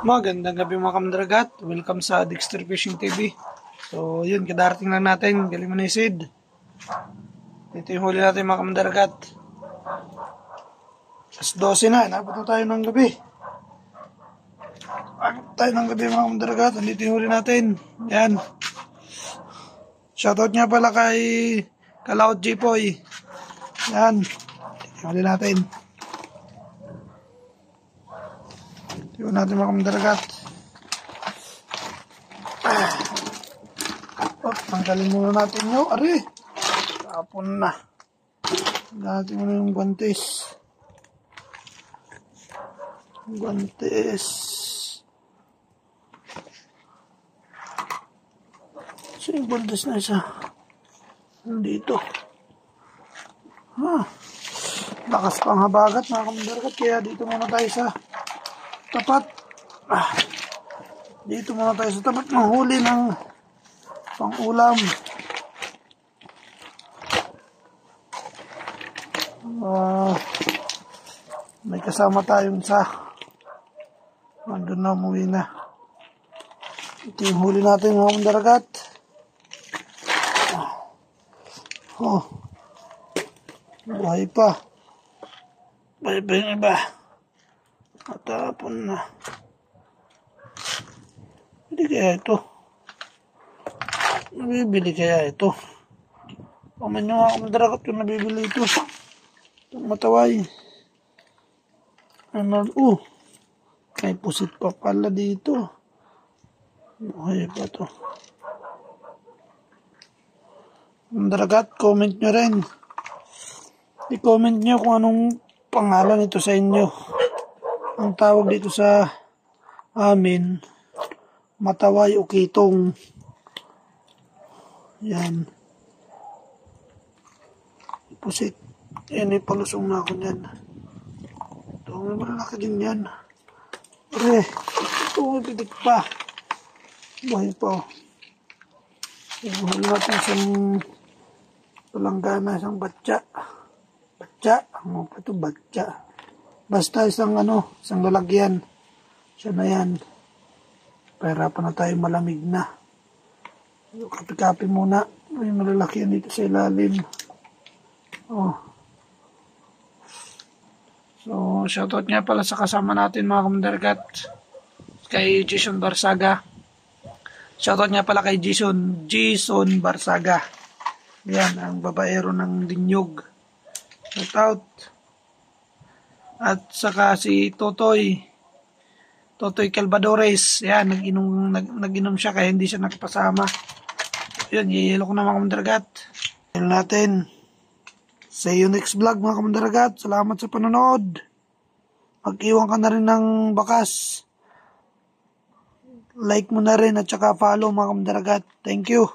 Magandang gabi mga kamdragat. Welcome sa Dexter Fishing TV. So yun, kadarating lang natin. Galing mo na isid. Ito yung huli natin mga kamdragat. As 12 na. Inabot na tayo ng gabi. Abot tayo ng gabi mga kamdragat. Andito yung huli natin. Yan. Shoutout nga pala kay Kalaot Jipoy. Yan. Yung huli natin. Ito natin mga kamdragat. Tanggalin muna natin yung ari. Tapon na. Natin muna yung guantes. Guantes. So yung guantes na isa. Nandito. Lakas pang habagat mga kamdragat. Kaya dito muna tayo sa tapat. Dito muna tayo sa tapat. Manghuli ng pang-ulam. May kasama tayong sa nandun na, umuwi na. Ito yung huli natin mga kamdragat. Buhay pa. Buhay pa yung iba. Matapon na. Hindi kaya ito. Nabibili kaya ito? Paman nyo nga kamdragat kung nabibili ito. Itong mataway. May pusit pa pala dito. Buhay pa ito. Kamdragat, comment nyo rin. I-comment nyo kung anong pangalan ito sa inyo. Ang tawag dito sa amin, mataway o kitong. Yan. Pusit. Yan, ipalusong na ako yan. Ito, may malaki din yan. Ito, may pitik pa. Buhay pa. Ibuhal natin isang palanggana, isang batya. Batya? Ano pa ito? Batya. Basta isang isang lalagyan. Siya na yan. Pahirapan na tayo, malamig na. Kapi-kapi muna. May malalaki yan dito sa ilalim. So, shoutout nga pala sa kasama natin mga kamdragat. Kay Jason Barsaga. Shoutout nga pala kay Jason Barsaga. Yan, ang babaero ng Dinyog. Shoutout. At saka si Totoy Calvadores. Yan, nag-inom siya kaya hindi siya nakapasama. Yun, yelo ko na mga kamdragat. Yelo natin. See you next vlog mga kamdragat. Salamat sa panonood. Mag-iwan ka na rin ng bakas. Like mo na rin at saka follow mga kamdragat. Thank you.